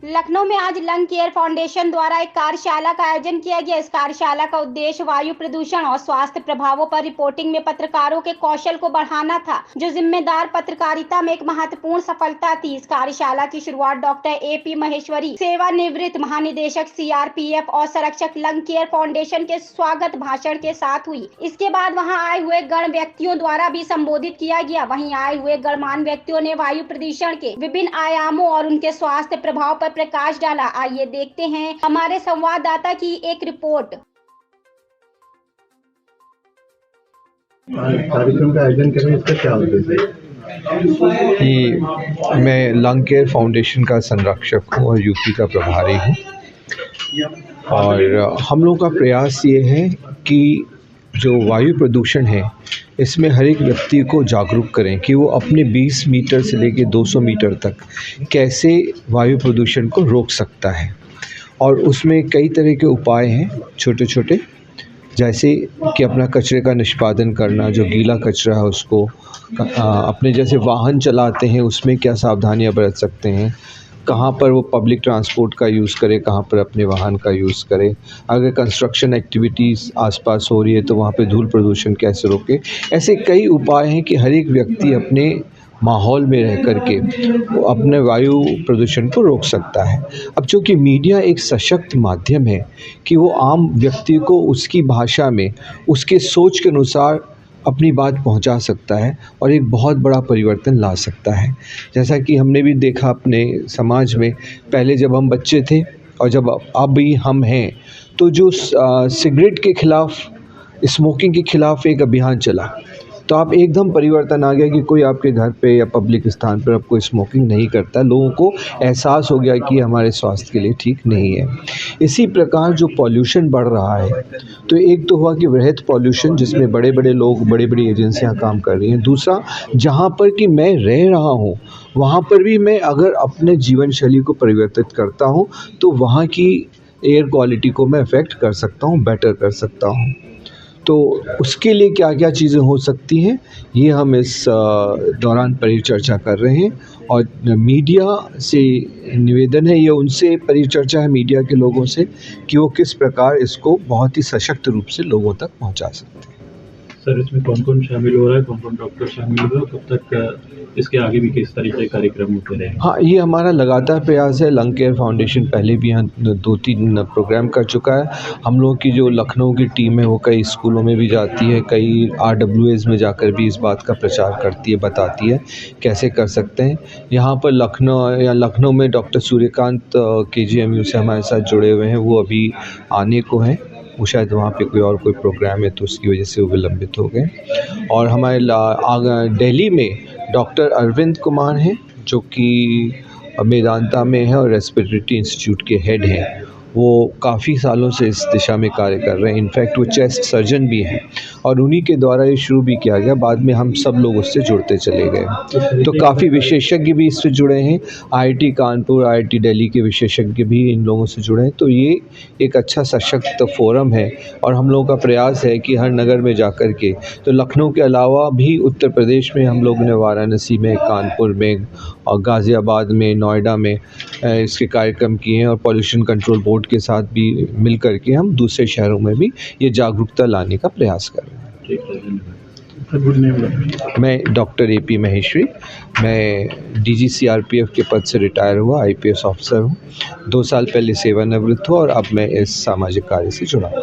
लखनऊ में आज lung care foundation द्वारा एक कार्यशाला का आयोजन किया गया। इस कार्यशाला का उद्देश्य वायु प्रदूषण और स्वास्थ्य प्रभावों पर रिपोर्टिंग में पत्रकारों के कौशल को बढ़ाना था, जो जिम्मेदार पत्रकारिता में एक महत्वपूर्ण सफलता थी। इस कार्यशाला की शुरुआत डॉक्टर AP महेश्वरी, सेवानिवृत्त महानिदेशक CRPF और संरक्षक लंग केयर फाउंडेशन के स्वागत भाषण के साथ हुई। इसके बाद वहां आए हुए गण व्यक्तियों द्वारा भी संबोधित किया गया। वहीं आए हुए गणमान्य व्यक्तियों ने वायु प्रदूषण के विभिन्न आयामों और उनके स्वास्थ्य प्रभाव पर प्रकाश डाला। आइए देखते हैं हमारे संवाददाता की एक रिपोर्ट। कार्यक्रम का आयोजन करें, इसका क्या उद्देश्य है? कि मैं लंग केयर फाउंडेशन का संरक्षक हूँ और यूपी का प्रभारी हूँ, और हम लोग का प्रयास ये है कि जो वायु प्रदूषण है इसमें हर एक व्यक्ति को जागरूक करें कि वो अपने 20 मीटर से लेकर 200 मीटर तक कैसे वायु प्रदूषण को रोक सकता है। और उसमें कई तरह के उपाय हैं छोटे छोटे, जैसे कि अपना कचरे का निष्पादन करना, जो गीला कचरा है उसको अपने जैसे वाहन चलाते हैं उसमें क्या सावधानियां बरत सकते हैं, कहाँ पर वो पब्लिक ट्रांसपोर्ट का यूज़ करे, कहाँ पर अपने वाहन का यूज़ करे, अगर कंस्ट्रक्शन एक्टिविटीज़ आसपास हो रही है तो वहाँ पे धूल प्रदूषण कैसे रोके। ऐसे कई उपाय हैं कि हर एक व्यक्ति अपने माहौल में रह कर के वो अपने वायु प्रदूषण को रोक सकता है। अब चूँकि मीडिया एक सशक्त माध्यम है कि वो आम व्यक्ति को उसकी भाषा में उसके सोच के अनुसार अपनी बात पहुंचा सकता है और एक बहुत बड़ा परिवर्तन ला सकता है। जैसा कि हमने भी देखा अपने समाज में, पहले जब हम बच्चे थे और जब अब भी हम हैं, तो जो सिगरेट के खिलाफ, स्मोकिंग के खिलाफ एक अभियान चला, तो आप एकदम परिवर्तन आ गया कि कोई आपके घर पे या पब्लिक स्थान पर अब कोई स्मोकिंग नहीं करता। लोगों को एहसास हो गया कि हमारे स्वास्थ्य के लिए ठीक नहीं है। इसी प्रकार जो पॉल्यूशन बढ़ रहा है, तो एक तो हुआ कि वृहद पॉल्यूशन जिसमें बड़े बड़े लोग, बड़ी बड़ी एजेंसियां काम कर रही हैं। दूसरा, जहां पर कि मैं रह रहा हूं वहां पर भी मैं अगर अपने जीवन शैली को परिवर्तित करता हूं तो वहां की एयर क्वालिटी को मैं अफेक्ट कर सकता हूं, बेटर कर सकता हूं। तो उसके लिए क्या क्या चीज़ें हो सकती हैं, ये हम इस दौरान परिचर्चा कर रहे हैं। और मीडिया से निवेदन है, ये उनसे परिचर्चा है मीडिया के लोगों से कि वो किस प्रकार इसको बहुत ही सशक्त रूप से लोगों तक पहुंचा सकते हैं। सर, इसमें कौन कौन शामिल हो रहा है, कौन कौन डॉक्टर शामिल हो रहा है, कब तक इसके आगे भी किस तरीके के कार्यक्रम होते रहेंगे? हाँ, ये हमारा लगातार प्रयास है। लंग केयर फाउंडेशन पहले भी यहाँ 2-3 प्रोग्राम कर चुका है। हम लोग की जो लखनऊ की टीम है वो कई स्कूलों में भी जाती है, कई RWAs में जाकर भी इस बात का प्रचार करती है, बताती है कैसे कर सकते हैं। यहाँ पर लखनऊ में डॉक्टर सूर्यकांत KGMU से हमारे साथ जुड़े हुए हैं, वो अभी आने को हैं। वो शायद वहाँ पे कोई प्रोग्राम है तो उसकी वजह से वो विलंबित हो गए। और हमारे दिल्ली में डॉक्टर अरविंद कुमार हैं, जो कि मेदांता में है और रेस्पिरेटरी इंस्टीट्यूट के हेड हैं। वो काफ़ी सालों से इस दिशा में कार्य कर रहे हैं। इनफैक्ट वो चेस्ट सर्जन भी हैं और उन्हीं के द्वारा ये शुरू भी किया गया। बाद में हम सब लोग उससे जुड़ते चले गए। तो काफ़ी विशेषज्ञ भी इससे जुड़े हैं। IIT कानपुर, IIT दिल्ली के विशेषज्ञ भी इन लोगों से जुड़े हैं। तो ये एक अच्छा सशक्त फोरम है और हम लोगों का प्रयास है कि हर नगर में जाकर के, तो लखनऊ के अलावा भी उत्तर प्रदेश में हम लोग ने वाराणसी में, कानपुर में और गाज़ियाबाद में, नोएडा में इसके कार्यक्रम किए हैं। और पॉल्यूशन कंट्रोल बोर्ड के साथ भी मिल कर के हम दूसरे शहरों में भी ये जागरूकता लाने का प्रयास कर रहे हैं। मैं डॉक्टर AP महेश्वरी, मैं DG CRPF के पद से रिटायर हुआ IPS ऑफिसर हूँ। 2 साल पहले सेवानिवृत्त हुआ और अब मैं इस सामाजिक कार्य से जुड़ा हूँ।